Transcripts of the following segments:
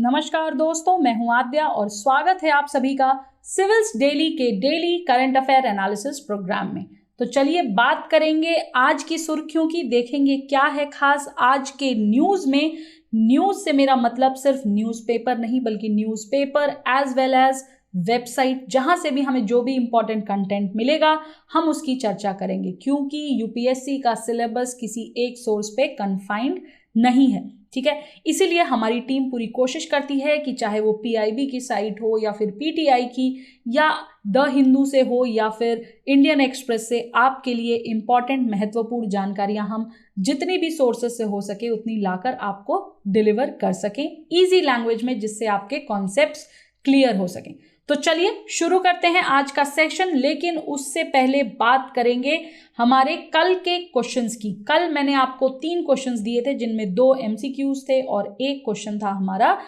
नमस्कार दोस्तों, मैं हूं आद्या और स्वागत है आप सभी का सिविल्स डेली के daily current affair analysis programme में। तो चलिए बात करेंगे आज की सुर्खियों की, देखेंगे क्या है खास आज के न्यूज़ में। न्यूज़ से मेरा मतलब सिर्फ न्यूज़पेपर नहीं बल्कि newspaper as well as website, जहां से भी हमें जो भी इंपॉर्टेंट कंटेंट मिलेगा हम उसकी चर्चा करेंगे, क्योंकि यूपीएससी का सिलेबस किसी एक सोर्स पे कन्फाइंड नहीं है। ठीक है, इसीलिए हमारी टीम पूरी कोशिश करती है कि चाहे वो पीआईबी की साइट हो या फिर पीटीआई की या द हिंदू से हो या फिर इंडियन एक्सप्रेस से, आपके लिए इंपॉर्टेंट महत्वपूर्ण जानकारियां हम जितनी भी सोर्सेस से हो सके उतनी लाकर आपको डिलीवर कर सकें इजी लैंग्वेज में, जिससे आपके कॉन्सेप्ट्स क्लियर हो सकें। तो चलिए शुरू करते हैं आज का सेशन, लेकिन उससे पहले बात करेंगे हमारे कल के क्वेश्चंस की। कल मैंने आपको 3 क्वेश्चंस दिए थे, जिनमें 2 एमसीक्यूज थे और एक क्वेश्चन था हमारा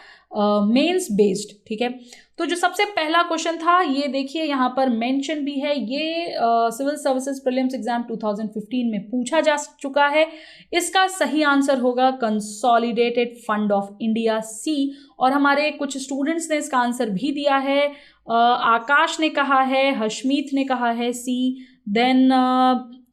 मेंस बेस्ड। ठीक है, तो जो सबसे पहला क्वेश्चन था, ये देखिए यहाँ पर मेंशन भी है, ये सिविल सर्विसेज प्रीलिम्स एग्जाम 2015 में पूछा जा चुका है। इसका सही आंसर होगा कंसोलिडेटेड फंड ऑफ इंडिया, सी। और हमारे कुछ स्टूडेंट्स ने इसका आंसर भी दिया है। आकाश ने कहा है, हशमीत ने कहा है सी, देन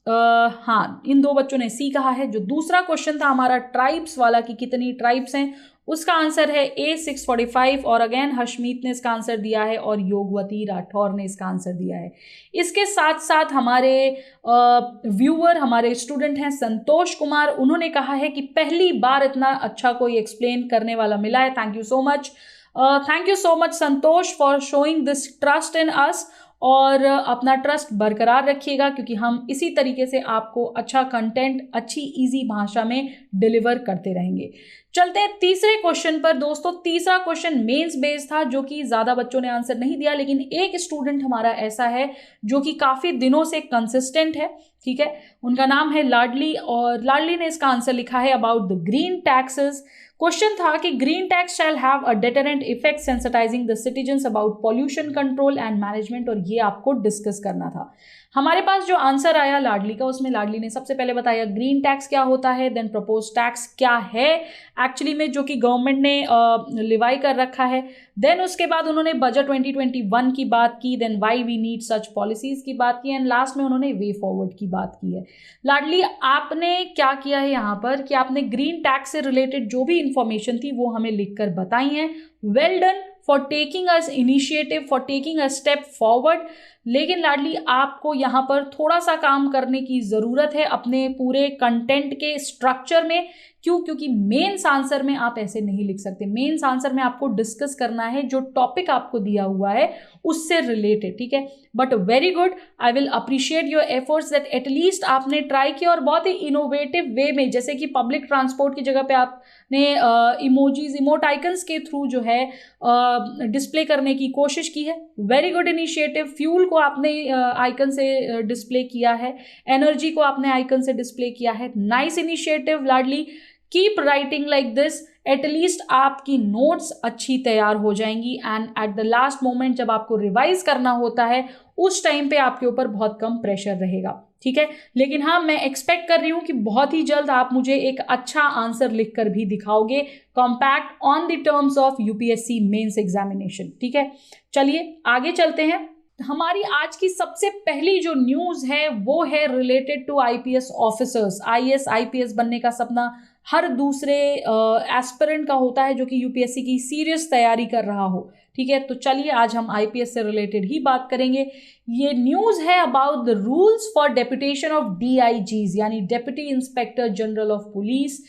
हाँ, इन 2 बच्चों ने सी कहा है। जो दूसरा क्वेश्चन था हमारा ट्राइब्स वाला कि कितनी ट्राइब्स हैं, उसका आंसर है ए 645, और अगेन हशमीत ने इसका आंसर दिया है और योगवती राठौर ने इसका आंसर दिया है। इसके साथ साथ हमारे व्यूअर, हमारे स्टूडेंट हैं संतोष कुमार, उन्होंने कहा है कि पहली बार इतना अच्छा कोई एक्सप्लेन करने वाला मिला है। Thank you so much, thank you so much Santosh for showing this trust in us, और अपना ट्रस्ट बरकरार रखिएगा, क्योंकि हम इसी तरीके से आपको अच्छा कंटेंट अच्छी इजी भाषा में डिलीवर करते रहेंगे। चलते हैं तीसरे क्वेश्चन पर दोस्तों। तीसरा क्वेश्चन मेंस बेस्ड था, जो कि ज़्यादा बच्चों ने आंसर नहीं दिया, लेकिन एक स्टूडेंट हमारा ऐसा है जो कि काफ़ी दिनों से कंसिस्टेंट है। ठीक है, उनका नाम है लाडली, और लाडली ने इसका आंसर लिखा है about the green taxes. Question था कि green tax shall have a deterrent effect sensitising the citizens about pollution control and management, और ये आपको डिस्कस करना था। हमारे पास जो आंसर आया लाडली का, उसमें लाडली ने सबसे पहले बताया ग्रीन टैक्स क्या होता है, देन प्रपोज टैक्स क्या है एक्चुअली में, जो कि गवर्नमेंट ने लिवाई कर रखा है। देन उसके बाद उन्होंने बजट 2021 की बात की, then why we need such policies की बात की, एंड लास्ट में उन्होंने वे फॉरवर्ड की बात की है। लाडली, आपने क्या किया है यहाँ पर कि आपने ग्रीन टैक्स से रिलेटेड जो भी इंफॉर्मेशन थी वो हमें लिखकर बताई है। Well done for taking us initiative, for taking a step forward. लेकिन लाडली, आपको यहाँ पर थोड़ा सा काम करने की ज़रूरत है अपने पूरे कंटेंट के स्ट्रक्चर में। क्यों? क्योंकि मेंस आंसर में आप ऐसे नहीं लिख सकते। मेंस आंसर में आपको डिस्कस करना है जो टॉपिक आपको दिया हुआ है उससे रिलेटेड। ठीक है, but very good, I will appreciate your efforts that at least आपने ट्राई किया, और बहुत ही इनोवेटिव वे में, जैसे कि पब्लिक ट्रांसपोर्ट की जगह पे आपने इमोजीज, इमोट आइकन्स के थ्रू जो है डिस्प्ले करने की कोशिश की है। Very good initiative. फ्यूल को आपने आइकन से डिस्प्ले किया है, एनर्जी को आपने आइकन से डिस्प्ले किया है। Nice initiative Ladli, keep writing like this. At least आपकी नोट्स अच्छी तैयार हो जाएंगी, and at the last moment जब आपको रिवाइज करना होता है उस टाइम पे आपके ऊपर बहुत कम प्रेशर रहेगा। ठीक है, लेकिन हाँ, मैं एक्सपेक्ट कर रही हूँ कि बहुत ही जल्द आप मुझे एक अच्छा आंसर लिखकर भी दिखाओगे, compact on the terms of UPSC mains examination. ठीक है, चलिए आगे चलते हैं। हमारी आज की सबसे पहली जो न्यूज़ है वो है related to IPS officers. IAS IPS बनने का सपना हर दूसरे एस्पिरेंट का होता है जो कि यूपीएससी की सीरियस तैयारी कर रहा हो। ठीक है, तो चलिए आज हम आईपीएस से रिलेटेड ही बात करेंगे। ये न्यूज़ है about the rules for deputation of DIGs, यानी deputy inspector general of police.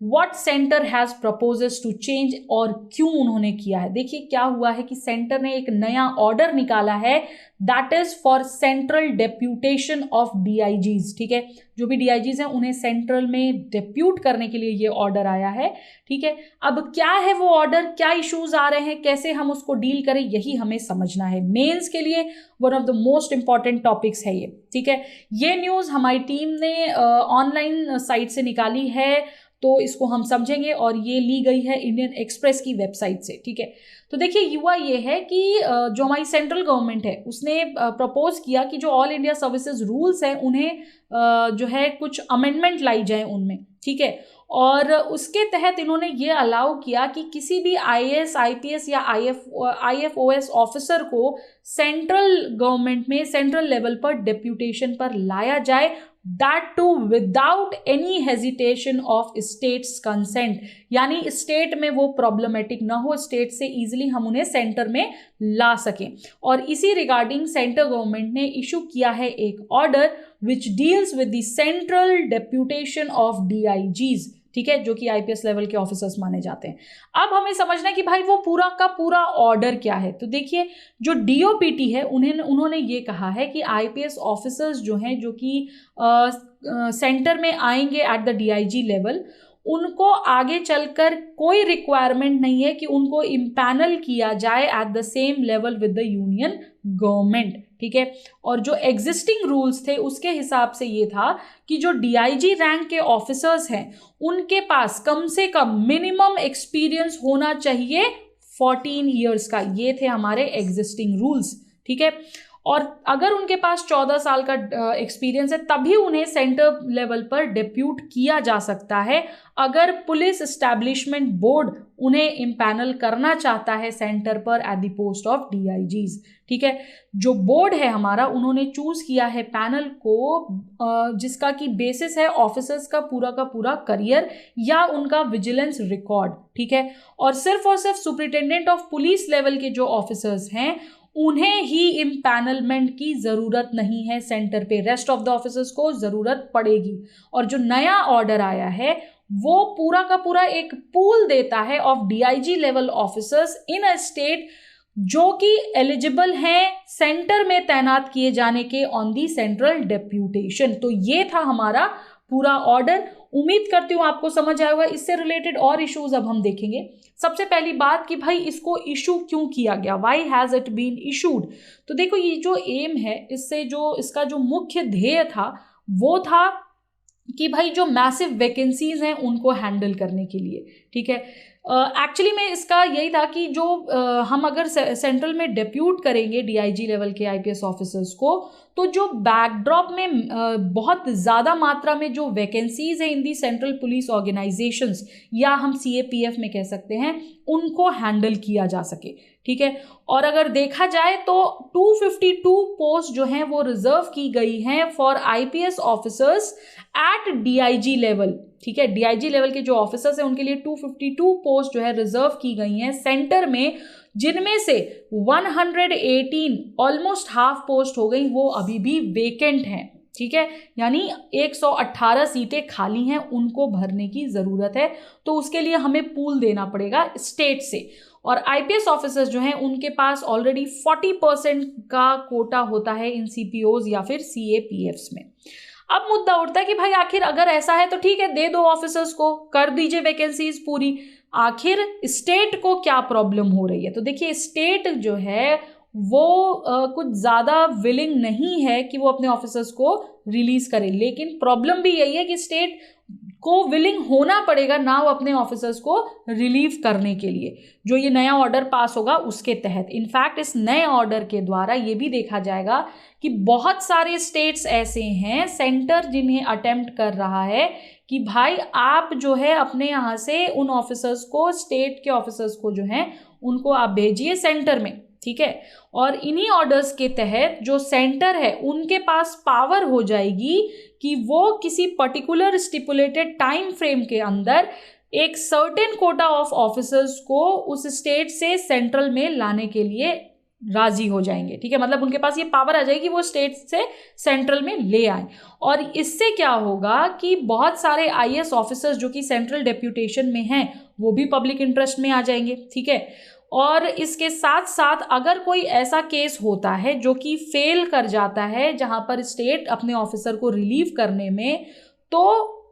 What centre has proposes to change, और क्यों उन्होंने किया है। देखिए क्या हुआ है कि सेंटर ने एक नया ऑर्डर निकाला है, that is for central deputation of DIGs. ठीक है, जो भी डीआईजीज हैं उन्हें सेंट्रल में डेप्यूट करने के लिए ये ऑर्डर आया है। ठीक है, अब क्या है वो ऑर्डर, क्या इश्यूज आ रहे हैं, कैसे हम उसको डील करें, यही हमें समझना है। मेंस के लिए one of the most important topics है ये। ठीक है, ये न्यूज़ हमारी टीम ने ऑनलाइन साइट से निकाली है तो इसको हम समझेंगे, और ये ली गई है इंडियन एक्सप्रेस की वेबसाइट से, ठीक है। तो देखिए युवा ये है कि जो हमारी सेंट्रल गवर्नमेंट है उसने प्रपोज किया कि जो ऑल इंडिया सर्विसेज रूल्स हैं उन्हें जो है कुछ अमेंडमेंट लाई जाए उनमें, ठीक है। और उसके तहत इन्होंने ये अलाउ किया कि किसी भी IAS IPS या IFOS ऑफिसर को सेंट्रल गवर्नमेंट में सेंट्रल लेवल पर डेप्यूटेशन पर लाया जाए, that too without any hesitation of states consent, यानी स्टेट में वो प्रॉब्लमेटिक ना हो, स्टेट से इजीली हम उन्हें सेंटर में ला सकें। और इसी रिगार्डिंग सेंट्रल गवर्नमेंट ने इशू किया है एक order which deals with the central deputation of DIGs, ठीक है, जो कि IPS लेवल के ऑफिसर्स माने जाते हैं। अब हमें समझना है कि भाई वो पूरा का पूरा ऑर्डर क्या है। तो देखिए जो DOPT है उन्होंने ये कहा है कि IPS ऑफिसर्स जो हैं जो कि सेंटर में आएंगे एट द DIG लेवल, उनको आगे चलकर कोई रिक्वायरमेंट नहीं है कि उनको इम्पैनल किया जाए at the same level with the union government, ठीक है। और जो एग्जिस्टिंग रूल्स थे उसके हिसाब से ये था कि जो DIG रैंक के ऑफिसर्स हैं उनके पास कम से कम मिनिमम एक्सपीरियंस होना चाहिए 14 ईयर्स का, ये थे हमारे एग्जिस्टिंग रूल्स, ठीक है। और अगर उनके पास 14 साल का एक्सपीरियंस है तभी उन्हें सेंटर लेवल पर डेप्यूट किया जा सकता है, अगर पुलिस एस्टैब्लिशमेंट बोर्ड उन्हें इम्पैनल करना चाहता है सेंटर पर at the post of DIGs, ठीक है। जो बोर्ड है हमारा उन्होंने चूज किया है पैनल को जिसका की बेसिस है ऑफिसर्स का पूरा करियर या उनका विजिलेंस रिकॉर्ड, ठीक है। और सिर्फ सुपरिटेंडेंट ऑफ पुलिस लेवल के जो ऑफिसर्स हैं उन्हें ही इम्पैनलमेंट की ज़रूरत नहीं है सेंटर पे, रेस्ट ऑफ द ऑफिसर्स को ज़रूरत पड़ेगी। और जो नया ऑर्डर आया है वो पूरा का पूरा एक पूल देता है of DIG level officers in a state जो कि एलिजिबल हैं सेंटर में तैनात किए जाने के ऑन दी सेंट्रल डेप्यूटेशन। तो ये था हमारा पूरा ऑर्डर। उम्मीद करती हूँ आपको समझ आया होगा। इससे रिलेटेड और इश्यूज अब हम देखेंगे। सबसे पहली बात कि भाई इसको इशू क्यों किया गया, why has it been issued. तो देखो ये जो एम है इससे जो इसका जो मुख्य ध्येय था वो था कि भाई जो मैसिव वैकेंसीज हैं उनको हैंडल करने के लिए, ठीक है। एक्चुअली में इसका यही था कि जो हम अगर सेंट्रल में डेप्यूट करेंगे DIG लेवल के IPS ऑफिसर्स को, तो जो बैकड्रॉप में बहुत ज़्यादा मात्रा में जो वैकेंसीज हैं इन दी सेंट्रल पुलिस ऑर्गेनाइजेशंस या हम CAPF में कह सकते हैं, उनको हैंडल किया जा सके, ठीक है। और अगर देखा जाए तो 252 पोस्ट जो हैं वो रिजर्व की गई हैं for IPS officers at DIG level, ठीक है। DIG लेवल के जो ऑफिसर्स हैं उनके लिए 252 पोस्ट जो है रिजर्व की गई हैं सेंटर में, जिनमें से 118 ऑलमोस्ट हाफ पोस्ट हो गई वो अभी भी वेकेंट हैं, ठीक है। यानी 118 सीटें खाली हैं, उनको भरने की ज़रूरत है। तो उसके लिए हमें पूल देना पड़ेगा स्टेट से। और IPS ऑफिसर्स जो हैं उनके पास ऑलरेडी 40% का कोटा होता है इन CPOs या फिर CAPFs में। अब मुद्दा उठता है कि भाई आखिर अगर ऐसा है तो ठीक है, दे दो ऑफिसर्स को, कर दीजिए वैकेंसीज पूरी, आखिर स्टेट को क्या प्रॉब्लम हो रही है। तो देखिए स्टेट जो है वो कुछ ज़्यादा विलिंग नहीं है कि वो अपने ऑफिसर्स को रिलीज करे, लेकिन प्रॉब्लम भी यही है कि स्टेट को विलिंग होना पड़ेगा ना वो अपने ऑफिसर्स को रिलीव करने के लिए, जो ये नया ऑर्डर पास होगा उसके तहत। इनफैक्ट इस नए ऑर्डर के द्वारा ये भी देखा जाएगा कि बहुत सारे स्टेट्स ऐसे हैं सेंटर जिन्हें अटेम्प्ट कर रहा है कि भाई आप जो है अपने यहाँ से उन ऑफिसर्स को, स्टेट के ऑफिसर्स को जो हैं उनको आप भेजिए सेंटर में, ठीक है। और इन्हीं ऑर्डर्स के तहत जो सेंटर है उनके पास पावर हो जाएगी कि वो किसी पर्टिकुलर स्टिपुलेटेड टाइम फ्रेम के अंदर एक सर्टेन कोटा ऑफ ऑफिसर्स को उस स्टेट से सेंट्रल में लाने के लिए राजी हो जाएंगे, ठीक है। मतलब उनके पास ये पावर आ जाएगी, वो स्टेट से सेंट्रल में ले आए। और इससे क्या होगा कि बहुत सारे IAS ऑफिसर्स जो कि सेंट्रल डेप्यूटेशन में हैं वो भी पब्लिक इंटरेस्ट में आ जाएंगे, ठीक है। और इसके साथ साथ अगर कोई ऐसा केस होता है जो कि फेल कर जाता है जहां पर स्टेट अपने ऑफिसर को रिलीव करने में, तो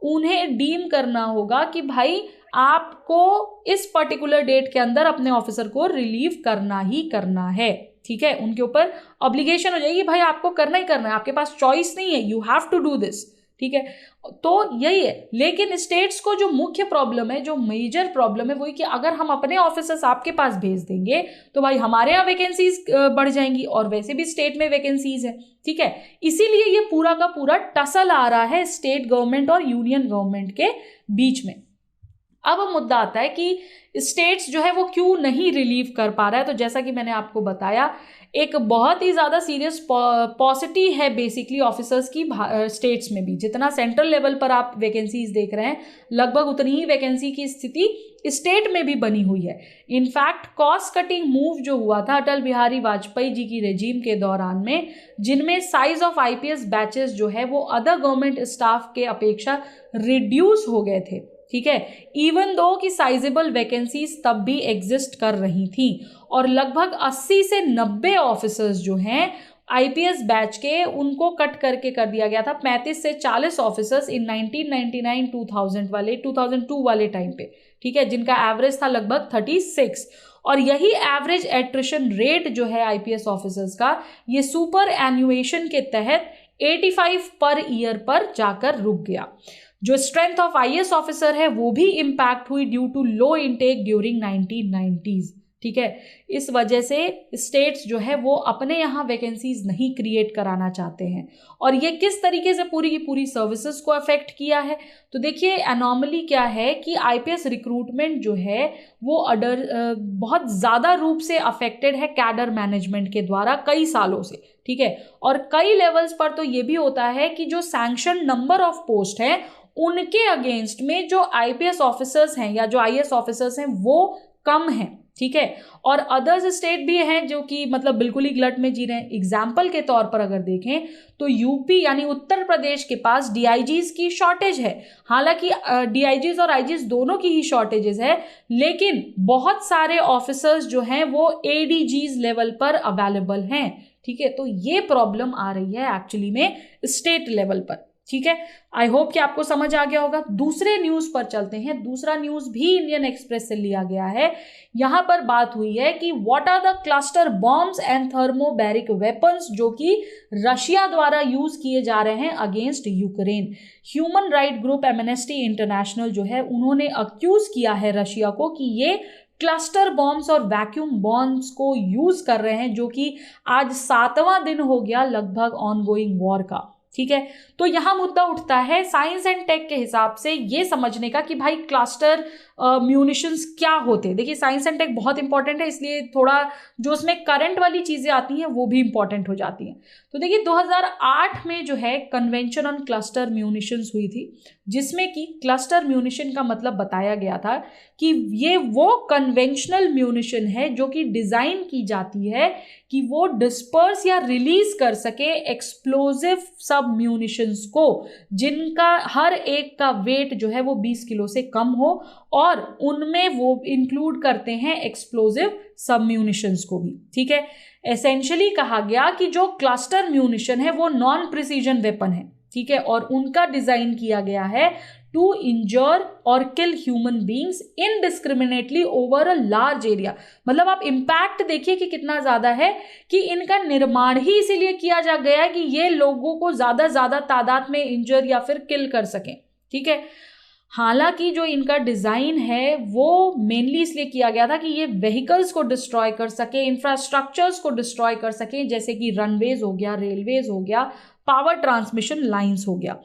उन्हें डीम करना होगा कि भाई आपको इस पर्टिकुलर डेट के अंदर अपने ऑफिसर को रिलीव करना ही करना है, ठीक है। उनके ऊपर ऑब्लिगेशन हो जाएगी, भाई आपको करना ही करना है, आपके पास चॉइस नहीं है, you have to do this, ठीक है, तो यही है। लेकिन स्टेट्स को जो मुख्य प्रॉब्लम है, जो मेजर प्रॉब्लम है, वही कि अगर हम अपने ऑफिसर्स आपके पास भेज देंगे तो भाई हमारे यहाँ वैकेंसीज बढ़ जाएंगी, और वैसे भी स्टेट में वैकेंसीज है, ठीक है। इसीलिए ये पूरा का पूरा टसल आ रहा है स्टेट गवर्नमेंट और यूनियन गवर्नमेंट के बीच में। अब मुद्दा आता है कि स्टेट्स जो है वो क्यों नहीं रिलीव कर पा रहा है। तो जैसा कि मैंने आपको बताया, एक बहुत ही ज़्यादा सीरियस पॉसिटी है बेसिकली ऑफिसर्स की स्टेट्स में भी। जितना सेंट्रल लेवल पर आप वैकेंसीज देख रहे हैं, लगभग उतनी ही वैकेंसी की स्थिति स्टेट में भी बनी हुई है। इनफैक्ट कॉस्ट कटिंग मूव जो हुआ था अटल बिहारी वाजपेयी जी की रेजिम के दौरान में, जिनमें साइज ऑफ आईपीएस बैचेस जो है वो अदर गवर्नमेंट स्टाफ के अपेक्षा रिड्यूस हो गए थे, ठीक है, इवन दो कि साइजेबल वैकेंसीज तब भी एग्जिस्ट कर रही थी, और लगभग 80 से 90 ऑफिसर्स जो हैं आईपीएस बैच के, उनको कट करके कर दिया गया था 35 से 40 ऑफिसर्स इन 1999 2002 वाले टाइम पे, ठीक है, जिनका एवरेज था लगभग 36। और यही एवरेज एट्रिशन रेट जो है आईपीएस ऑफिसर्स का, ये सुपर एन्युएशन के तहत 85 पर ईयर पर जाकर रुक गया। जो स्ट्रेंथ ऑफ आईएएस ऑफिसर है वो भी इम्पैक्ट हुई due to low intake during 1990s, ठीक है। इस वजह से स्टेट्स जो है वो अपने यहाँ वैकेंसीज नहीं क्रिएट कराना चाहते हैं, और ये किस तरीके से पूरी की पूरी सर्विसेज को अफेक्ट किया है। तो देखिए एनॉमली क्या है कि आईपीएस रिक्रूटमेंट जो है वो बहुत ज़्यादा रूप से अफेक्टेड है कैडर मैनेजमेंट के द्वारा कई सालों से, ठीक है। और कई लेवल्स पर तो ये भी होता है कि जो सैंक्शन नंबर ऑफ पोस्ट है उनके अगेंस्ट में जो आईपीएस ऑफिसर्स हैं या जो आईएएस ऑफिसर्स हैं वो कम हैं, ठीक है। और अदर्स स्टेट भी हैं जो कि मतलब बिल्कुल ही ग्लट में जी रहे हैं। एग्जाम्पल के तौर पर अगर देखें तो यूपी यानी उत्तर प्रदेश के पास डीआईजीज की शॉर्टेज है। हालांकि डीआईजीज और आईजीज दोनों की ही शॉर्टेजेस है, लेकिन बहुत सारे ऑफिसर्स जो हैं वो एडीजीज लेवल पर अवेलेबल हैं, ठीक है। तो ये प्रॉब्लम आ रही है एक्चुअली में स्टेट लेवल पर, ठीक है। आई होप कि आपको समझ आ गया होगा। दूसरे न्यूज पर चलते हैं। दूसरा न्यूज भी इंडियन एक्सप्रेस से लिया गया है। यहां पर बात हुई है कि what are the cluster bombs and thermobaric weapons जो कि रशिया द्वारा यूज किए जा रहे हैं against Ukraine. Human right group Amnesty International जो है उन्होंने अक्यूज किया है रशिया को कि ये क्लस्टर बॉम्ब्स और वैक्यूम बॉम्ब्स को यूज कर रहे हैं, जो कि आज 7वां दिन हो गया लगभग ऑनगोइंग वॉर का, ठीक है। तो यहां मुद्दा उठता है साइंस एंड टेक के हिसाब से ये समझने का कि भाई क्लस्टर म्यूनिशंस क्या होते हैं। देखिए साइंस एंड टेक बहुत इंपॉर्टेंट है, इसलिए थोड़ा जो उसमें करंट वाली चीजें आती हैं वो भी इंपॉर्टेंट हो जाती हैं। तो देखिए 2008 में जो है कन्वेंशन ऑन क्लस्टर म्यूनिशंस हुई थी, जिसमें कि क्लस्टर म्यूनिशन का मतलब बताया गया था कि ये वो कन्वेंशनल म्यूनिशन है जो कि डिजाइन की जाती है कि वो डिस्पर्स या रिलीज कर सके एक्सप्लोजिव सब म्यूनिशंस को, जिनका हर एक का वेट जो है वो 20 किलो से कम हो, और उनमें वो इंक्लूड करते हैं एक्सप्लोजिव सब म्यूनिशंस को भी, ठीक है। एसेंशियली कहा गया कि जो क्लस्टर म्यूनिशन है वो नॉन प्रिसीजन वेपन है, ठीक है, और उनका डिजाइन किया गया है टू इंजर और kill human beings indiscriminately over a large area. मतलब आप इम्पैक्ट देखिए कि कितना ज्यादा है, कि इनका निर्माण ही इसीलिए किया जा गया है कि ये लोगों को ज्यादा तादाद में इंजर या फिर किल कर सकें, ठीक है। हालांकि जो इनका डिजाइन है वो मेनली इसलिए किया गया था कि ये व्हीकल्स को डिस्ट्रॉय कर सके, इंफ्रास्ट्रक्चर्स को डिस्ट्रॉय कर सके, जैसे कि रनवेज हो गया, रेलवेज हो गया, पावर ट्रांसमिशन लाइंस हो गया।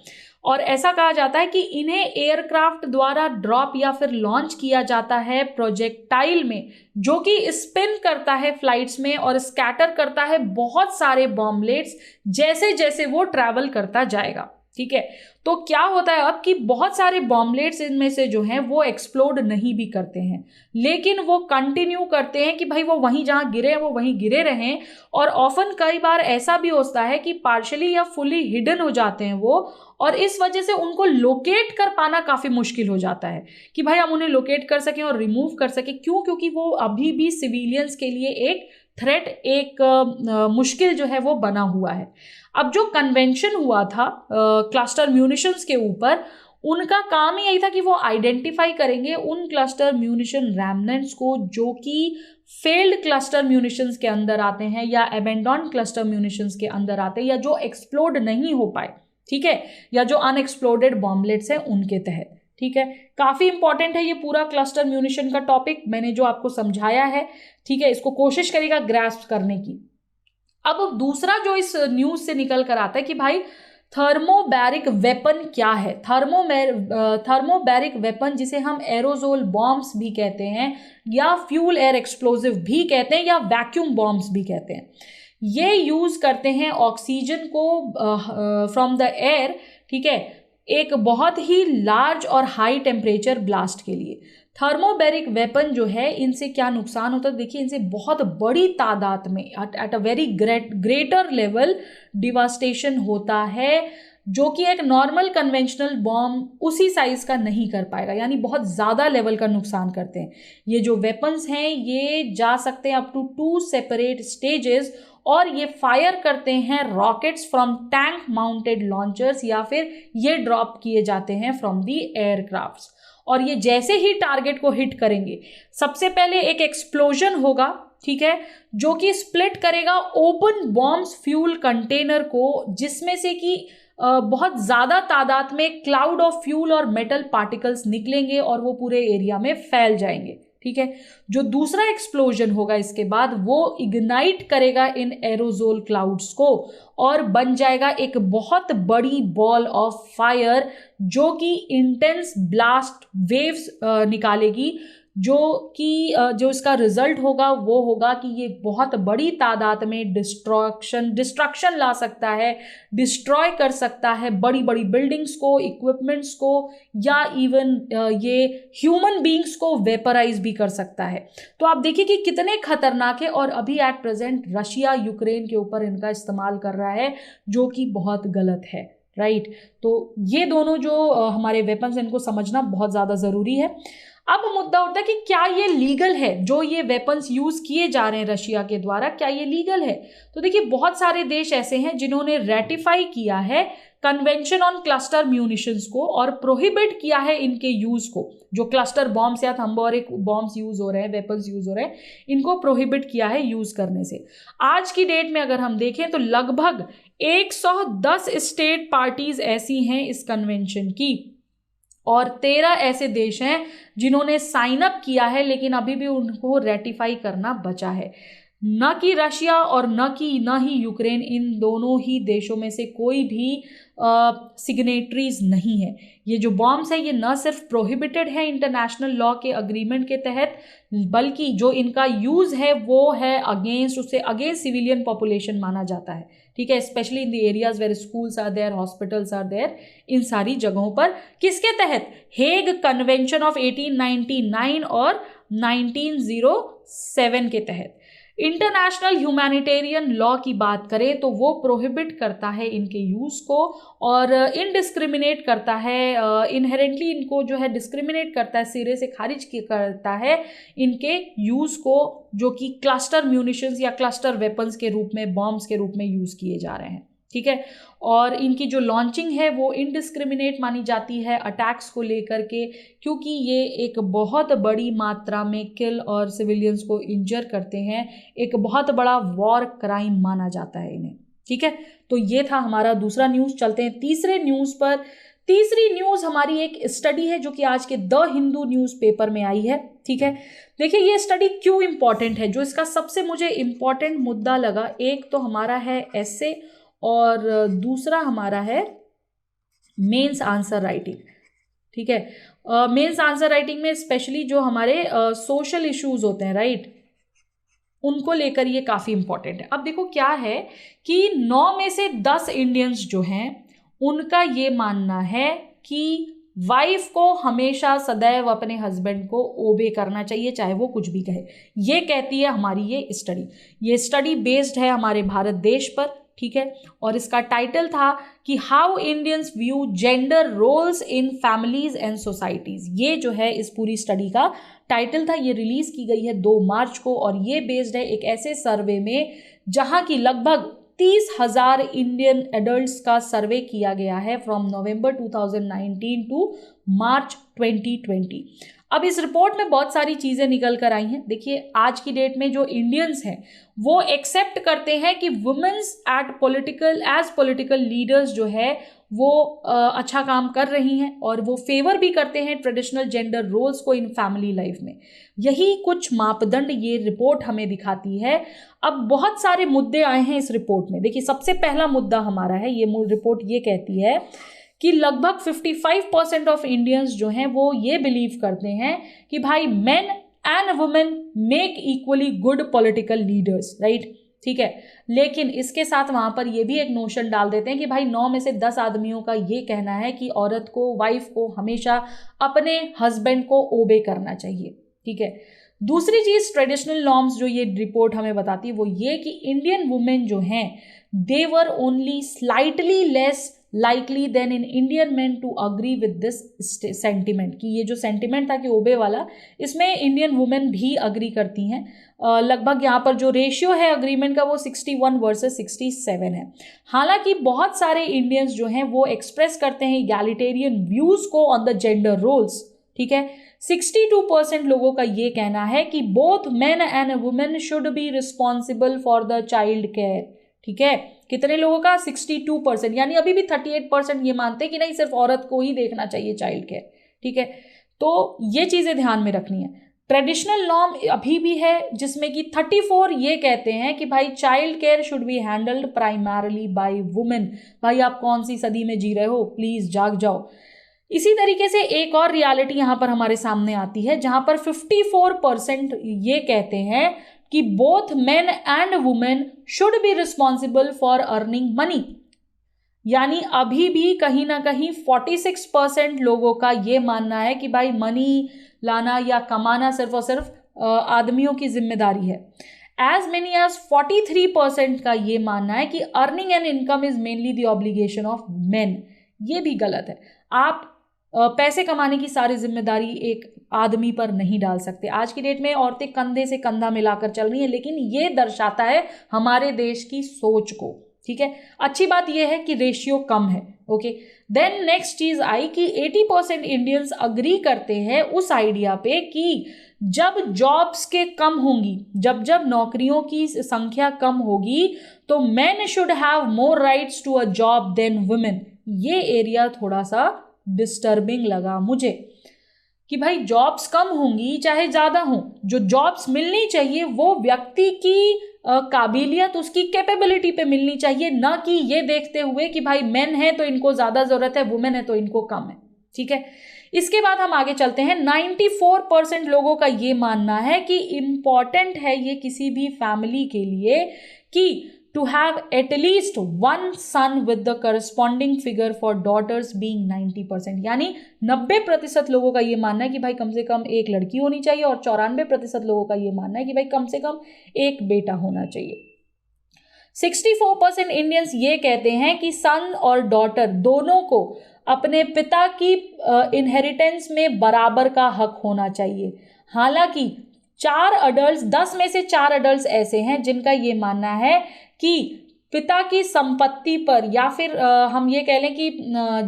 और ऐसा कहा जाता है कि इन्हें एयरक्राफ्ट द्वारा ड्रॉप या फिर लॉन्च किया जाता है प्रोजेक्टाइल में, जो कि स्पिन करता है फ्लाइट्स में और स्कैटर करता है बहुत सारे बॉम्बलेट्स जैसे जैसे वो ट्रैवल करता जाएगा, ठीक है। तो क्या होता है अब कि बहुत सारे बॉम्बलेट्स इनमें से जो हैं वो एक्सप्लोड नहीं भी करते हैं, लेकिन वो कंटिन्यू करते हैं कि भाई वो वहीं जहां गिरे वो वहीं गिरे रहें। और ऑफन कई बार ऐसा भी होता है कि पार्शली या फुली हिडन हो जाते हैं वो, और इस वजह से उनको लोकेट कर पाना काफ़ी मुश्किल हो जाता है कि भाई हम उन्हें लोकेट कर सकें और रिमूव कर सकें। क्यों? क्योंकि वो अभी भी सिविलियंस के लिए एक थ्रेट, एक मुश्किल जो है वो बना हुआ है। अब जो कन्वेंशन हुआ था क्लस्टर म्यूनिशंस के ऊपर, उनका काम ही यही था कि वो आइडेंटिफाई करेंगे उन क्लस्टर म्यूनिशन रैमनेंट्स को जो कि फेल्ड क्लस्टर म्यूनिशंस के अंदर आते हैं या एबेंडॉन्ड क्लस्टर म्यूनिशंस के अंदर आते हैं या जो एक्सप्लोड नहीं हो पाए, ठीक है, या जो अनएक्सप्लोडेड बॉम्बलेट्स हैं उनके तहत। ठीक है, काफी इंपॉर्टेंट है ये पूरा क्लस्टर म्यूनिशन का टॉपिक, मैंने जो आपको समझाया है। ठीक है, इसको कोशिश करिएगा ग्रास्प करने की। अब दूसरा जो इस न्यूज से निकल कर आता है कि भाई थर्मोबैरिक वेपन क्या है। थर्मोबैरिक वेपन जिसे हम एरोजोल बॉम्ब्स भी कहते हैं, या फ्यूल एयर एक्सप्लोजिव भी कहते हैं, या वैक्यूम बॉम्ब्स भी कहते हैं। ये यूज करते हैं ऑक्सीजन को फ्रॉम द एयर, ठीक है, एक बहुत ही लार्ज और हाई टेम्परेचर ब्लास्ट के लिए। थर्मोबैरिक वेपन जो है, इनसे क्या नुकसान होता है, देखिए इनसे बहुत बड़ी तादाद में at a very greater level devastation होता है, जो कि एक नॉर्मल कन्वेंशनल बॉम्ब उसी साइज का नहीं कर पाएगा, यानी बहुत ज़्यादा लेवल का नुकसान करते हैं। ये जो वेपन्स हैं ये जा सकते हैं अप टू 2 सेपरेट स्टेजेस, और ये फायर करते हैं rockets from tank mounted launchers, या फिर ये ड्रॉप किए जाते हैं फ्रॉम दी एयरक्राफ्ट्स। और ये जैसे ही टारगेट को हिट करेंगे, सबसे पहले एक एक्सप्लोजन होगा, ठीक है, जो कि स्प्लिट करेगा ओपन बॉम्ब्स फ्यूल कंटेनर को, जिसमें से कि बहुत ज़्यादा तादाद में क्लाउड ऑफ फ्यूल और मेटल पार्टिकल्स निकलेंगे और वो पूरे एरिया में फैल जाएंगे। ठीक है, जो दूसरा एक्सप्लोजन होगा इसके बाद, वो इग्नाइट करेगा इन एरोजोल क्लाउड्स को और बन जाएगा एक बहुत बड़ी बॉल ऑफ फायर, जो कि इंटेंस ब्लास्ट वेव्स निकालेगी, जो इसका रिजल्ट होगा वो होगा कि ये बहुत बड़ी तादाद में डिस्ट्रक्शन ला सकता है, डिस्ट्रॉय कर सकता है बड़ी बड़ी बिल्डिंग्स को, इक्विपमेंट्स को, या इवन ये ह्यूमन बीइंग्स को वेपराइज भी कर सकता है। तो आप देखिए कि कितने खतरनाक है, और अभी एट प्रेजेंट रशिया यूक्रेन के ऊपर इनका इस्तेमाल कर रहा है, जो कि बहुत गलत है। राइट, तो ये दोनों जो हमारे वेपन्स हैं, इनको समझना बहुत ज़्यादा ज़रूरी है। अब मुद्दा उठता है कि क्या ये लीगल है, जो ये वेपन्स यूज किए जा रहे हैं रशिया के द्वारा, क्या ये लीगल है? तो देखिए बहुत सारे देश ऐसे हैं जिन्होंने रेटिफाई किया है कन्वेंशन ऑन क्लस्टर म्यूनिशंस को, और प्रोहिबिट किया है इनके यूज को। जो क्लस्टर बॉम्ब्स या थंबोरिक बॉम्ब्स यूज हो रहे हैं, वेपन्स यूज हो रहे हैं, इनको प्रोहिबिट किया है यूज करने से। आज की डेट में अगर हम देखें तो लगभग 110 स्टेट पार्टीज ऐसी हैं इस कन्वेंशन की, और 13 ऐसे देश हैं जिन्होंने साइन अप किया है, लेकिन अभी भी उनको रेटिफाई करना बचा है। न कि रशिया और न ही यूक्रेन, इन दोनों ही देशों में से कोई भी सिग्नेटरीज नहीं है। ये जो बॉम्ब्स है ये न सिर्फ प्रोहिबिटेड है इंटरनेशनल लॉ के अग्रीमेंट के तहत, बल्कि जो इनका यूज है वो है अगेंस्ट सिविलियन पॉपुलेशन माना जाता है। ठीक है, specially in the areas where schools are there, hospitals are there, इन सारी जगहों पर। किसके तहत? हेग कन्वेंशन ऑफ 1899 और 1907 के तहत। इंटरनेशनल ह्यूमैनिटेरियन लॉ की बात करें तो वो प्रोहिबिट करता है इनके यूज को, और इनडिस्क्रिमिनेट करता है, इनहेरेंटली इनको जो है डिस्क्रिमिनेट करता है, सिरे से खारिज करता है इनके यूज को, जो कि क्लस्टर म्यूनिशंस या क्लस्टर वेपन्स के रूप में, बॉम्ब्स के रूप में यूज किए जा रहे हैं। ठीक है, और इनकी जो लॉन्चिंग है वो इनडिस्क्रिमिनेट मानी जाती है अटैक्स को लेकर के, क्योंकि ये एक बहुत बड़ी मात्रा में किल और सिविलियंस को इंजर करते हैं, एक बहुत बड़ा वॉर क्राइम माना जाता है इन्हें। ठीक है, तो ये था हमारा दूसरा न्यूज़। चलते हैं तीसरे न्यूज़ पर। तीसरी न्यूज़ हमारी एक स्टडी है जो कि आज के द हिंदू न्यूज़पेपर में आई है। ठीक है, देखिए ये स्टडी क्यों इम्पॉर्टेंट है, जो इसका सबसे मुझे इम्पॉर्टेंट मुद्दा लगा, एक तो हमारा है एसे, और दूसरा हमारा है मेंस आंसर राइटिंग। ठीक है, मेंस आंसर राइटिंग में स्पेशली जो हमारे सोशल इश्यूज होते हैं, राइट, उनको लेकर ये काफ़ी इंपॉर्टेंट है। अब देखो क्या है कि 9 में से 10 इंडियंस जो हैं उनका ये मानना है कि वाइफ को हमेशा सदैव अपने हस्बैंड को ओबे करना चाहिए, चाहे वो कुछ भी कहे। ये कहती है हमारी ये स्टडी। ये स्टडी बेस्ड है हमारे भारत देश पर। ठीक है, और इसका टाइटल था कि how Indians view gender roles in families and societies. ये जो है इस पूरी स्टडी का टाइटल था। ये रिलीज की गई है 2 मार्च को, और ये बेस्ड है एक ऐसे सर्वे में जहां की लगभग 30,000 इंडियन एडल्ट्स का सर्वे किया गया है फ्रॉम नवंबर 2019 टू मार्च 2020। अब इस रिपोर्ट में बहुत सारी चीज़ें निकल कर आई हैं। देखिए आज की डेट में जो इंडियंस हैं वो एक्सेप्ट करते हैं कि वुमेन्स एज पॉलिटिकल लीडर्स जो है वो अच्छा काम कर रही हैं और वो फेवर भी करते हैं ट्रेडिशनल जेंडर रोल्स को इन फैमिली लाइफ में। यही कुछ मापदंड ये रिपोर्ट हमें दिखाती है। अब बहुत सारे मुद्दे आए हैं इस रिपोर्ट में। देखिए, सबसे पहला मुद्दा हमारा है, ये रिपोर्ट ये कहती है कि लगभग 55% ऑफ इंडियंस जो हैं वो ये बिलीव करते हैं कि भाई main and women make equally good political leaders, right. ठीक है, लेकिन इसके साथ वहां पर ये भी एक नोशन डाल देते हैं कि भाई 9 में से 10 आदमियों का ये कहना है कि औरत को, वाइफ को हमेशा अपने हस्बैंड को ओबे करना चाहिए। ठीक है, दूसरी चीज ट्रेडिशनल नॉर्म्स जो ये रिपोर्ट हमें बताती है वो ये कि इंडियन वुमेन जो हैं they were only slightly less likely than in Indian man to agree with this sentiment, कि ये जो सेंटिमेंट था कि ओबे वाला, इसमें इंडियन वुमेन भी अग्री करती हैं। लगभग यहाँ पर जो रेशियो है अग्रीमेंट का वो 61 वर्सेस 67 है। हालांकि बहुत सारे इंडियंस जो हैं वो एक्सप्रेस करते हैं इगैलिटेरियन व्यूज को ऑन द जेंडर रोल्स। ठीक है, 62% लोगों का ये कहना है कि both men and women should be responsible for the child care. ठीक है, कितने लोगों का? 62%, यानी अभी भी 38% ये मानते हैं कि नहीं, सिर्फ औरत को ही देखना चाहिए चाइल्ड केयर। ठीक है, तो ये चीजें ध्यान में रखनी है। ट्रेडिशनल नॉर्म अभी भी है जिसमें कि 34 ये कहते हैं कि भाई child care should be handled primarily by women. भाई आप कौन सी सदी में जी रहे हो, प्लीज जाग जाओ। इसी तरीके से एक और रियलिटी यहां पर हमारे सामने आती है जहां पर 54% ये कहते हैं कि both men and women should be responsible for earning money. यानी अभी भी कहीं ना कहीं 46% लोगों का ये मानना है कि भाई मनी लाना या कमाना सिर्फ और सिर्फ आदमियों की जिम्मेदारी है। एज मेनी एज 43% का ये मानना है कि earning an income is mainly the obligation of main. ये भी गलत है। आप पैसे कमाने की सारी जिम्मेदारी एक आदमी पर नहीं डाल सकते। आज की डेट में औरतें कंधे से कंधा मिलाकर चल रही हैं, लेकिन ये दर्शाता है हमारे देश की सोच को। ठीक है, अच्छी बात यह है कि रेशियो कम है। ओके, देन नेक्स्ट चीज आई कि 80% इंडियंस अग्री करते हैं उस आइडिया पे कि जब जॉब्स के कम होंगी, जब जब नौकरियों की संख्या कम होगी, तो men should have more rights to a job than women. ये एरिया थोड़ा सा डिस्टर्बिंग लगा मुझे कि भाई जॉब्स कम होंगी चाहे ज्यादा हो, जो जॉब्स मिलनी चाहिए वो व्यक्ति की काबिलियत, उसकी कैपेबिलिटी पे मिलनी चाहिए, ना कि ये देखते हुए कि भाई मेन है तो इनको ज्यादा जरूरत है, वुमेन है तो इनको कम है। ठीक है, इसके बाद हम आगे चलते हैं। 94% लोगों का ये मानना है कि इंपॉर्टेंट है ये किसी भी फैमिली के लिए कि to have at least one son with the corresponding figure for daughters being 90%, यानी 90% लोगों का ये मानना है कि भाई कम से कम एक लड़की होनी चाहिए और 94% लोगों का ये मानना है कि भाई कम से कम एक बेटा होना चाहिए। 64% इंडियंस ये कहते हैं कि सन और डॉटर दोनों को अपने पिता की इनहेरिटेंस में बराबर का हक होना चाहिए। हालांकि 10 में से 4 अडल्ट ऐसे हैं जिनका ये मानना है कि पिता की संपत्ति पर, या फिर हम ये कह लें कि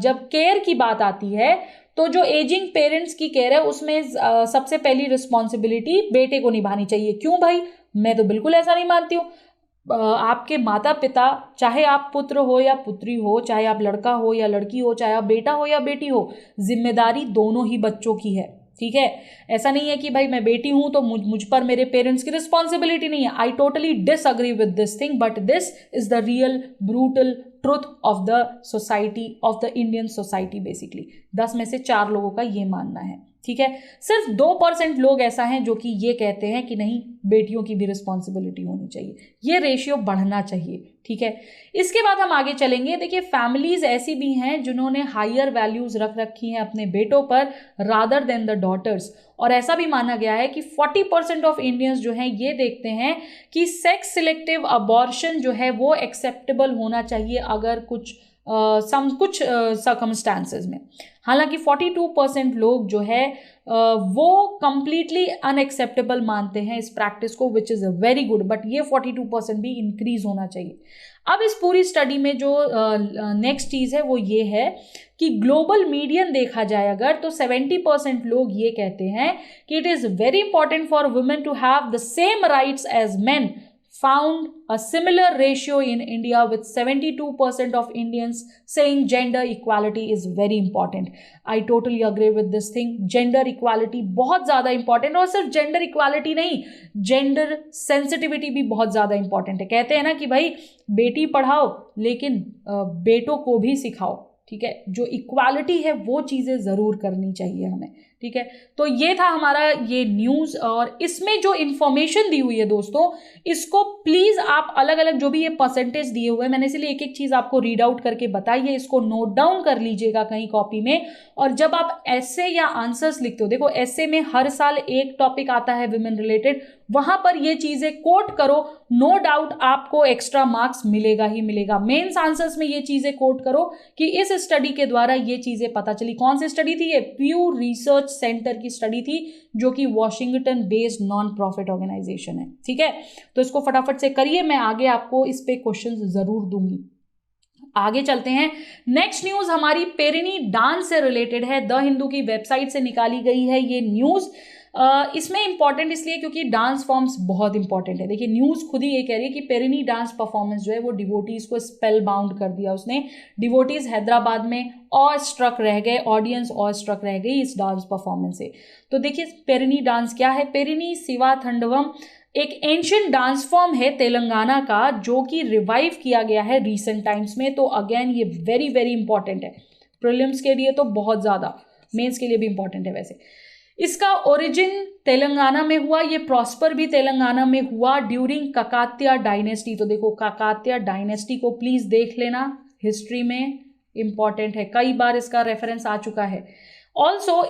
जब केयर की बात आती है तो जो एजिंग पेरेंट्स की केयर है उसमें सबसे पहली रिस्पॉन्सिबिलिटी बेटे को निभानी चाहिए। क्यों भाई? मैं तो बिल्कुल ऐसा नहीं मानती हूँ। आपके माता पिता, चाहे आप पुत्र हो या पुत्री हो, चाहे आप लड़का हो या लड़की हो, चाहे आप बेटा हो या बेटी हो, जिम्मेदारी दोनों ही बच्चों की है। ठीक है, ऐसा नहीं है कि भाई मैं बेटी हूं तो मुझ पर मेरे पेरेंट्स की रिस्पॉन्सिबिलिटी नहीं है। I totally disagree with this thing, but this is the real brutal truth of the society, of the Indian society basically. 10 में से 4 लोगों का ये मानना है। ठीक है, सिर्फ 2% लोग ऐसा हैं जो कि ये कहते हैं कि नहीं, बेटियों की भी रिस्पॉन्सिबिलिटी होनी चाहिए। ये रेशियो बढ़ना चाहिए। ठीक है, इसके बाद हम आगे चलेंगे। देखिए, फैमिलीज ऐसी भी हैं जिन्होंने हायर वैल्यूज रख रखी हैं अपने बेटों पर रादर देन द डॉटर्स, और ऐसा भी माना गया है कि 40% ऑफ इंडियंस जो हैं ये देखते हैं कि सेक्स सिलेक्टिव अबॉर्शन जो है वो एक्सेप्टेबल होना चाहिए अगर कुछ सर्कमस्टांसेस में। हालांकि 42% लोग जो है वो कंप्लीटली अनएक्सेप्टेबल मानते हैं इस प्रैक्टिस को, which is very good, but ये 42% भी इंक्रीज होना चाहिए। अब इस पूरी स्टडी में जो नेक्स्ट चीज़ है वो ये है कि ग्लोबल मीडियन देखा जाए अगर, तो 70% लोग ये कहते हैं कि it is very important for women to have the same rights as men found a similar ratio in India with 72% of Indians saying gender equality is very important. I totally agree with this thing. Gender equality बहुत ज़्यादा important, और सिर्फ gender equality नहीं, gender sensitivity भी बहुत ज़्यादा important है. कहते हैं ना कि भाई बेटी पढ़ाओ लेकिन बेटों को भी सिखाओ, ठीक है. जो इक्वालिटी है वो चीज़ें ज़रूर करनी चाहिए हमें, ठीक है. तो ये था हमारा ये न्यूज़, और इसमें जो इन्फॉर्मेशन दी हुई है दोस्तों, इसको प्लीज़ आप अलग अलग जो भी ये परसेंटेज दिए हुए हैं, मैंने इसलिए एक एक चीज़ आपको रीड आउट करके बताई है, इसको नोट डाउन कर लीजिएगा कहीं कॉपी में. और जब आप ऐसे या आंसर्स लिखते हो, देखो ऐसे में हर साल एक टॉपिक आता है विमेन रिलेटेड, वहां पर ये चीज़ें कोट करो, नो डाउट आपको एक्स्ट्रा मार्क्स मिलेगा ही मिलेगा. मेंस आंसर्स में ये चीज़ें कोट करो कि इस स्टडी के द्वारा ये चीज़ें पता चली. कौन सी स्टडी थी ये? प्यू रिसर्च सेंटर की स्टडी थी, जो कि Washington based non profit organisation है, ठीक है. तो इसको फटाफट से करिए, मैं आगे आपको इस पे क्वेश्चंस जरूर दूंगी. आगे चलते हैं. नेक्स्ट न्यूज हमारी पेरिनी डांस से रिलेटेड है. द हिंदू की वेबसाइट से निकाली गई है ये न्यूज. इसमें इंपॉर्टेंट इसलिए क्योंकि डांस फॉर्म्स बहुत इंपॉर्टेंट है. देखिए न्यूज़ खुद ही ये कह रही है कि पेरिनी डांस परफॉर्मेंस जो है वो डिवोटीज को स्पेल बाउंड कर दिया उसने. डिवोटीज हैदराबाद में ऑ स्ट्रक रह गए, ऑडियंस ऑ स्ट्रक रह गई इस डांस परफॉर्मेंस से. तो देखिए पेरिनी डांस क्या है. पेरिनी शिवा थांडवम एक एंशियंट डांस फॉर्म है तेलंगाना का, जो कि रिवाइव किया गया है रिसेंट टाइम्स में. तो अगेन ये वेरी वेरी इंपॉर्टेंट है, प्रीलिम्स के लिए तो बहुत ज़्यादा, मेंस के लिए भी इंपॉर्टेंट है. वैसे इसका ओरिजिन तेलंगाना में हुआ, ये प्रॉस्पर भी तेलंगाना में हुआ ड्यूरिंग काकातिया डायनेस्टी. तो देखो काकातिया डायनेस्टी को प्लीज़ देख लेना, हिस्ट्री में इंपॉर्टेंट है, कई बार इसका रेफरेंस आ चुका है. ऑल्सो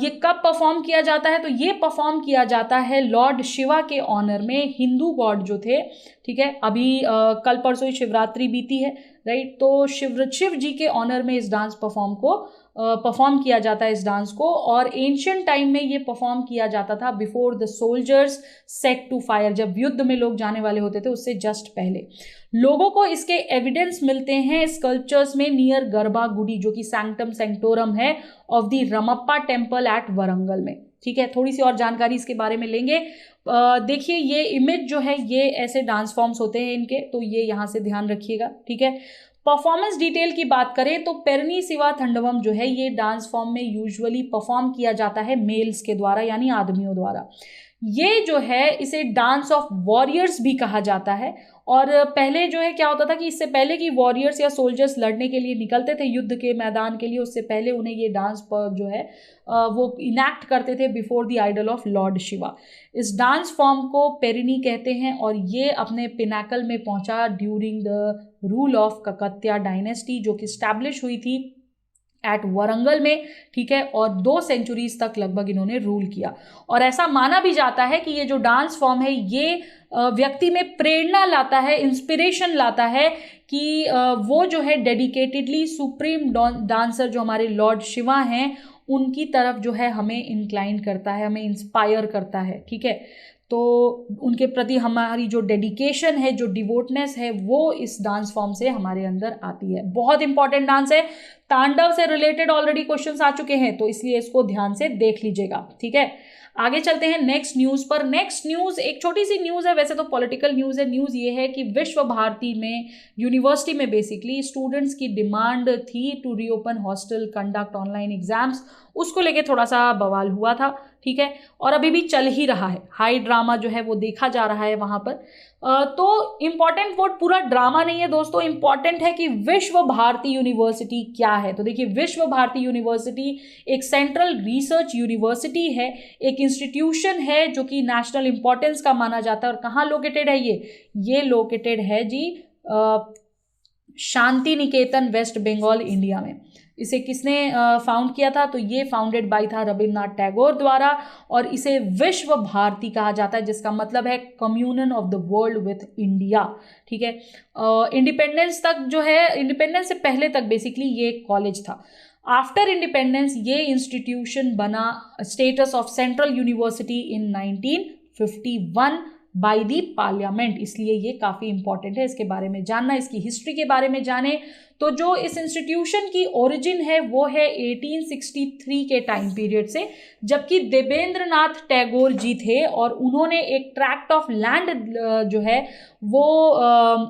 ये कब परफॉर्म किया जाता है? तो ये परफॉर्म किया जाता है लॉर्ड शिवा के ऑनर में. हिंदू गॉड जो थे, ठीक है, अभी कल परसों ही शिवरात्रि बीती है, राइट. तो शिव जी के ऑनर में इस डांस परफॉर्म किया जाता है इस डांस को. और एंशियंट टाइम में ये परफॉर्म किया जाता था before the soldiers set to fire, जब युद्ध में लोग जाने वाले होते थे उससे जस्ट पहले. लोगों को इसके एविडेंस मिलते हैं स्कल्पचर्स में नियर गरबा गुडी, जो कि सैंक्टम सेंक्टोरम है of the Ramappa temple at Warangal में, ठीक है. थोड़ी सी और जानकारी इसके बारे में लेंगे. देखिए ये इमेज जो है, ये ऐसे डांस फॉर्म्स होते हैं इनके, तो ये यहाँ से ध्यान रखिएगा, ठीक है. परफॉर्मेंस डिटेल की बात करें तो पेरिनी शिवा थांडवम जो है ये डांस फॉर्म में यूजुअली परफॉर्म किया जाता है मेल्स के द्वारा, यानी आदमियों द्वारा. ये जो है इसे डांस ऑफ वॉरियर्स भी कहा जाता है. और पहले जो है क्या होता था कि इससे पहले कि वॉरियर्स या सोल्जर्स लड़ने के लिए निकलते थे युद्ध के मैदान के लिए, उससे पहले उन्हें ये डांस पर जो है वो इनैक्ट करते थे before the idol of Lord Shiva. इस डांस फॉर्म को पेरिनी कहते हैं, और ये अपने पिनाकल में पहुंचा during the rule of Kakatiya dynasty, जो कि स्टैब्लिश हुई थी एट वरंगल में, ठीक है. और 2 सेंचुरीज तक लगभग इन्होंने रूल किया. और ऐसा माना भी जाता है कि ये जो डांस फॉर्म है ये व्यक्ति में प्रेरणा लाता है, इंस्पिरेशन लाता है कि वो जो है डेडिकेटेडली सुप्रीम डांसर जो हमारे लॉर्ड शिवा हैं उनकी तरफ जो है हमें इंक्लाइन करता है, हमें इंस्पायर करता है, ठीक है. तो उनके प्रति हमारी जो डेडिकेशन है, जो डिवोटनेस है, वो इस डांस फॉर्म से हमारे अंदर आती है. बहुत इंपॉर्टेंट डांस है. तांडव से रिलेटेड ऑलरेडी क्वेश्चंस आ चुके हैं, तो इसलिए इसको ध्यान से देख लीजिएगा, ठीक है. आगे चलते हैं नेक्स्ट न्यूज़ पर. नेक्स्ट न्यूज़ एक छोटी सी न्यूज़ है, वैसे तो पॉलिटिकल न्यूज़ है. न्यूज़ ये है कि विश्व भारती में यूनिवर्सिटी में बेसिकली स्टूडेंट्स की डिमांड थी to reopen hostel, conduct online exams. उसको लेके थोड़ा सा बवाल हुआ था, ठीक है. और अभी भी चल ही रहा है, हाई ड्रामा जो है वो देखा जा रहा है वहाँ पर. तो इम्पॉर्टेंट वर्ड पूरा ड्रामा नहीं है दोस्तों, इम्पॉर्टेंट है कि विश्व भारती यूनिवर्सिटी क्या है. तो देखिए विश्व भारती यूनिवर्सिटी एक सेंट्रल रिसर्च यूनिवर्सिटी है, एक इंस्टीट्यूशन है जो कि नेशनल इंपॉर्टेंस का माना जाता है. और कहाँ लोकेटेड है ये लोकेटेड है जी शांति निकेतन, वेस्ट बंगाल, इंडिया में. इसे किसने फाउंड किया था? तो ये फाउंडेड बाय था रविन्द्रनाथ टैगोर द्वारा, और इसे विश्व भारती कहा जाता है, जिसका मतलब है communion of the world with India, ठीक है. इंडिपेंडेंस तक जो है, इंडिपेंडेंस से पहले तक बेसिकली ये एक कॉलेज था. आफ्टर इंडिपेंडेंस ये इंस्टीट्यूशन बना status of central university in 1951, by the parliament, इसलिए ये काफ़ी इंपॉर्टेंट है, इसके बारे में जानना, इसकी हिस्ट्री के बारे में जाने। तो जो इस इंस्टीट्यूशन की ओरिजिन है वो है 1863 के टाइम पीरियड से, जबकि देवेंद्र नाथ टैगोर जी थे और उन्होंने एक ट्रैक्ट ऑफ लैंड जो है वो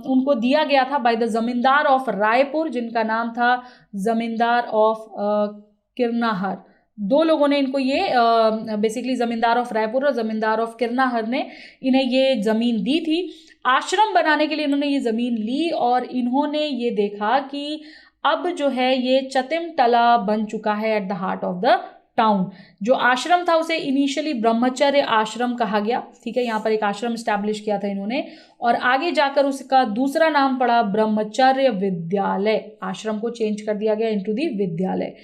उनको दिया गया था बाय द जमींदार ऑफ रायपुर, जिनका नाम था जमींदार ऑफ किरनाहर। दो लोगों ने इनको ये बेसिकली जमींदार ऑफ रायपुर और जमींदार ऑफ किरनाहर ने इन्हें ये ज़मीन दी थी। आश्रम बनाने के लिए इन्होंने ये ज़मीन ली और इन्होंने ये देखा कि अब जो है ये चतिमतला बन चुका है at the heart of the town. जो आश्रम था उसे इनिशियली ब्रह्मचर्य आश्रम कहा गया, ठीक है, यहाँ पर एक आश्रम स्टैब्लिश किया था इन्होंने, और आगे जाकर उसका दूसरा नाम पड़ा ब्रह्मचर्य विद्यालय। आश्रम को चेंज कर दिया गया इनटू दी विद्यालय।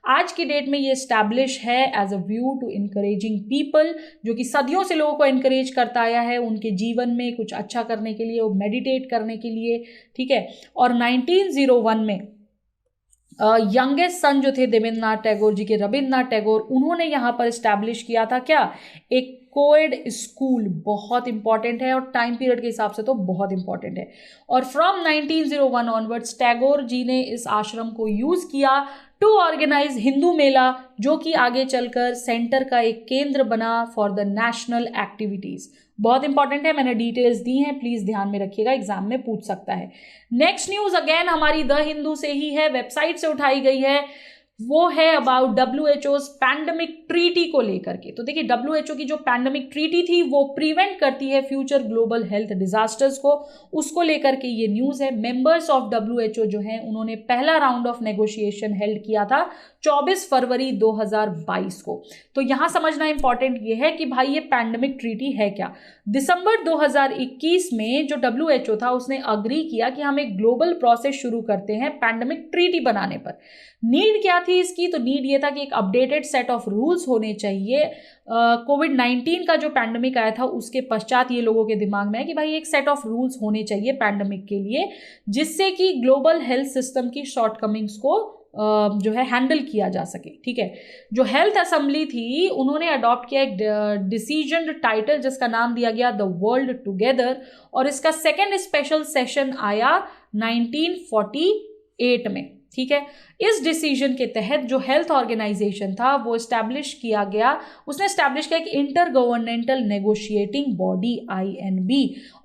आज की डेट में ये स्टैब्लिश है as a view to encouraging people, जो कि सदियों से लोगों को इनकरेज करता आया है उनके जीवन में कुछ अच्छा करने के लिए, वो मेडिटेट करने के लिए, ठीक है। और 1901 में यंगेस्ट सन जो थे देवेंद्र नाथ टैगोर जी के, रविन्द्रनाथ टैगोर, उन्होंने यहाँ पर इस्टेब्लिश किया था क्या, एक कोएड स्कूल। बहुत इंपॉर्टेंट है और टाइम पीरियड के हिसाब से तो बहुत इंपॉर्टेंट है। और फ्रॉम 1901 ऑनवर्ड्स टैगोर जी ने इस आश्रम को यूज़ किया टू ऑर्गेनाइज हिंदू मेला, जो कि आगे चलकर सेंटर का एक केंद्र बना फॉर द नेशनल एक्टिविटीज़। बहुत इंपॉर्टेंट है, मैंने डिटेल्स दी हैं, प्लीज़ ध्यान में रखिएगा, एग्जाम में पूछ सकता है। नेक्स्ट न्यूज़ अगेन हमारी द हिंदू से ही है, वेबसाइट से उठाई गई है, वो है अबाउट WHO's पैंडेमिक ट्रीटी को लेकर के। तो देखिए WHO की जो पैंडेमिक ट्रीटी थी वो प्रिवेंट करती है फ्यूचर ग्लोबल हेल्थ डिजास्टर्स को, उसको लेकर के ये न्यूज़ है। मेंबर्स ऑफ WHO जो हैं उन्होंने पहला राउंड ऑफ नेगोशिएशन हेल्ड किया था 24 फरवरी 2022 को। तो यहाँ समझना इंपॉर्टेंट ये है कि भाई ये पैंडेमिक ट्रीटी है क्या। दिसंबर 2021 में जो WHO था उसने अग्री किया कि हम एक ग्लोबल प्रोसेस शुरू करते हैं पैंडेमिक ट्रीटी बनाने पर। नीड क्या थी इसकी, तो नीड ये था कि एक अपडेटेड सेट ऑफ रूल्स होने चाहिए। कोविड-19 का जो पैंडेमिक आया था उसके पश्चात ये लोगों के दिमाग में है कि भाई एक सेट ऑफ रूल्स होने चाहिए पैंडेमिक के लिए, जिससे कि ग्लोबल हेल्थ सिस्टम की शॉर्टकमिंग्स को जो है हैंडल किया जा सके, ठीक है। जो हेल्थ असेंबली थी उन्होंने अडॉप्ट किया एक डिसीजन टाइटल जिसका नाम दिया गया द वर्ल्ड टुगेदर, और इसका सेकेंड स्पेशल सेशन आया 1948 में, ठीक है। इस डिसीजन के तहत जो हेल्थ ऑर्गेनाइजेशन था वो इस्टेब्लिश किया गया, उसने इस्टेब्लिश किया एक inter governmental negotiating body INB।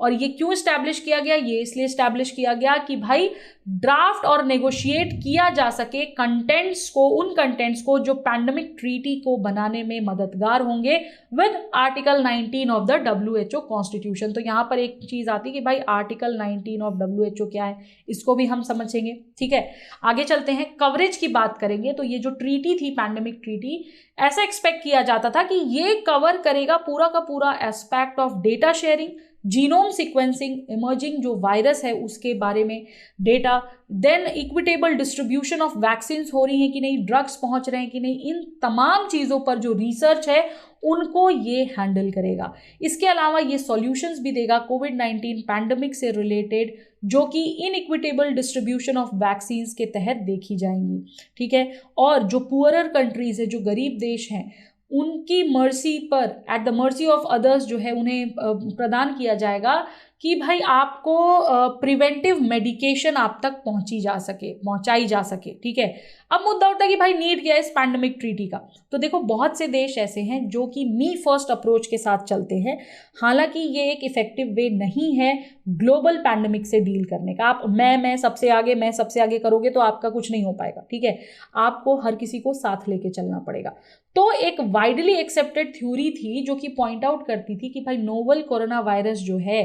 और ये क्यों इस्टेब्लिश किया गया, ये इसलिए इस्टेब्लिश किया गया कि भाई ड्राफ्ट और नेगोशिएट किया जा सके कंटेंट्स को, उन कंटेंट्स को जो पैंडेमिक ट्रीटी को बनाने में मददगार होंगे with article 19 of the WHO constitution. तो यहाँ पर एक चीज़ आती है कि भाई आर्टिकल 19 ऑफ WHO क्या है, इसको भी हम समझेंगे, ठीक है। आगे चलते हैं, कवरेज की बात करेंगे। तो ये जो ट्रीटी थी पैंडेमिक ट्रीटी, ऐसा एक्सपेक्ट किया जाता था कि ये कवर करेगा पूरा का पूरा aspect of data sharing, genome sequencing, emerging जो वायरस है उसके बारे में data, then equitable distribution of vaccines हो रही हैं कि नहीं, ड्रग्स पहुंच रहे हैं कि नहीं, इन तमाम चीज़ों पर जो रिसर्च है उनको ये हैंडल करेगा। इसके अलावा ये सॉल्यूशंस भी देगा कोविड-19 पैंडेमिक से रिलेटेड, जो कि इनइक्विटेबल डिस्ट्रीब्यूशन ऑफ वैक्सीन्स के तहत देखी जाएंगी, ठीक है। और जो पुअरर कंट्रीज है, जो गरीब देश हैं, उनकी मर्सी पर, at the mercy of others जो है उन्हें प्रदान किया जाएगा कि भाई आपको प्रिवेंटिव मेडिकेशन आप तक पहुंचाई जा सके, ठीक है। अब मुद्दा उठता है कि भाई नीड क्या है इस पैंडेमिक ट्रीटी का। तो देखो बहुत से देश ऐसे हैं जो कि मी फर्स्ट अप्रोच के साथ चलते हैं, हालांकि ये एक इफेक्टिव वे नहीं है ग्लोबल पैंडेमिक से डील करने का। आप मैं सबसे आगे करोगे तो आपका कुछ नहीं हो पाएगा, ठीक है। आपको हर किसी को साथ लेके चलना पड़ेगा। तो एक वाइडली एक्सेप्टेड थ्योरी थी जो कि पॉइंट आउट करती थी कि भाई नोवल कोरोना वायरस जो है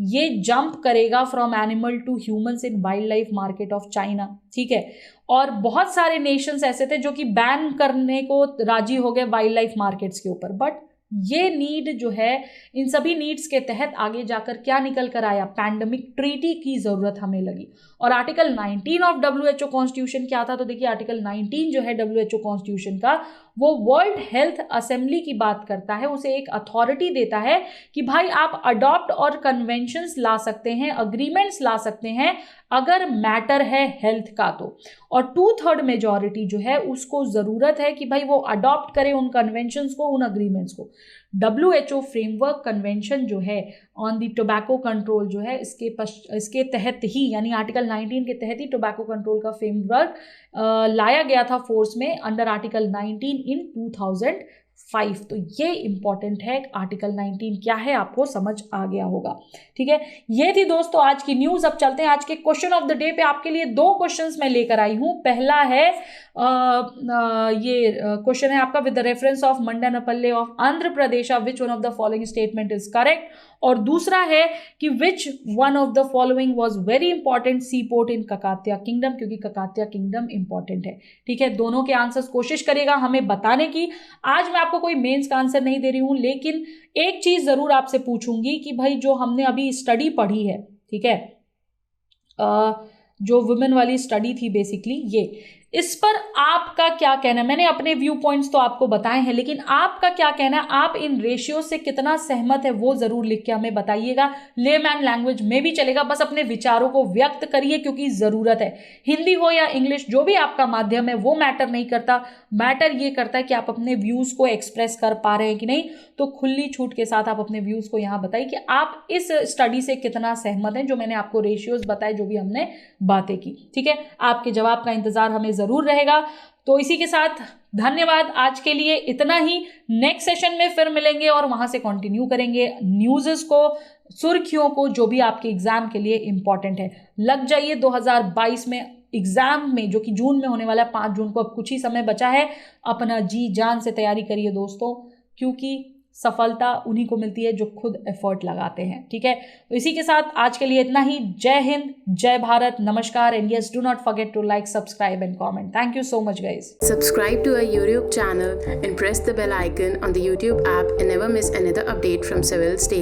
ये जंप करेगा from animal to humans in wildlife market of China, ठीक है। और बहुत सारे नेशंस ऐसे थे जो कि बैन करने को राजी हो गए वाइल्ड लाइफ मार्केट्स के ऊपर, बट ये नीड जो है, इन सभी नीड्स के तहत आगे जाकर क्या निकल कर आया, पैंडेमिक ट्रीटी की ज़रूरत हमें लगी। और आर्टिकल 19 ऑफ WHO कॉन्स्टिट्यूशन क्या था, तो देखिए आर्टिकल 19 जो है WHO कॉन्स्टिट्यूशन का, वो वर्ल्ड हेल्थ असेंबली की बात करता है, उसे एक अथॉरिटी देता है कि भाई आप अडॉप्ट और कन्वेंशंस ला सकते हैं, अग्रीमेंट्स ला सकते हैं अगर मैटर है हेल्थ का तो, और 2/3 मेजॉरिटी जो है उसको ज़रूरत है कि भाई वो अडॉप्ट करे उन कन्वेंशंस को, उन अग्रीमेंट्स को। WHO फ्रेमवर्क कन्वेंशन जो है ऑन दी टोबैको कंट्रोल जो है, इसके तहत ही, यानी आर्टिकल 19 के तहत ही टोबैको कंट्रोल का फ्रेमवर्क लाया गया था फोर्स में अंडर आर्टिकल 19 इन 2005। तो ये इंपॉर्टेंट है, आर्टिकल 19 क्या है आपको समझ आ गया होगा। ठीक है, ये थी दोस्तों आज की न्यूज़। अब चलते हैं आज के क्वेश्चन ऑफ द डे पे। आपके लिए 2 क्वेश्चंस मैं लेकर आई हूँ। पहला है ये क्वेश्चन है आपका, with the reference of Mandanpalle of Andhra Pradesh, which one of the following statement is correct. और दूसरा है कि which one of the following was very important sea port in Kakatiya kingdom, क्योंकि ककातिया किंगडम इंपॉर्टेंट है। ठीक है, दोनों के आंसर्स कोशिश करिएगा हमें बताने की। आज मैं आपको कोई मेंस का आंसर नहीं दे रही हूं, लेकिन एक चीज जरूर आपसे पूछूंगी कि भाई जो हमने अभी स्टडी पढ़ी है, ठीक है, जो वुमेन वाली स्टडी थी बेसिकली, ये इस पर आपका क्या कहना है। मैंने अपने व्यू पॉइंट्स तो आपको बताए हैं, लेकिन आपका क्या कहना है, आप इन रेशियो से कितना सहमत है वो जरूर लिख के हमें बताइएगा। लेमैन लैंग्वेज में भी चलेगा, बस अपने विचारों को व्यक्त करिए क्योंकि जरूरत है। हिंदी हो या इंग्लिश, जो भी आपका माध्यम है वो मैटर नहीं करता, मैटर ये करता है कि आप अपने व्यूज को एक्सप्रेस कर पा रहे हैं कि नहीं। तो खुली छूट के साथ आप अपने व्यूज को यहाँ बताइए कि आप इस स्टडी से कितना सहमत हैं, जो मैंने आपको रेशियोज बताए, जो भी हमने बातें की। ठीक है, आपके जवाब का इंतजार हमें जरूर रहेगा। तो इसी के साथ धन्यवाद, आज के लिए इतना ही। नेक्स्ट सेशन में फिर मिलेंगे और वहां से कंटिन्यू करेंगे न्यूज़ को, सुर्खियों को, जो भी आपके एग्जाम के लिए इंपॉर्टेंट है। लग जाइए 2022 में एग्जाम में, जो कि जून में होने वाला है, 5 जून को। अब कुछ ही समय बचा है, अपना जी जान से तैयारी करिए दोस्तों, क्योंकि सफलता उन्हीं को मिलती है जो खुद एफर्ट लगाते हैं। ठीक है, तो इसी के साथ आज के लिए इतना ही। जय हिंद, जय भारत, नमस्कार, and yes, do not forget to like, subscribe and comment. Thank you so much, guys. Subscribe to our YouTube channel and press the bell icon on the YouTube app and never miss another update from Civils Daily.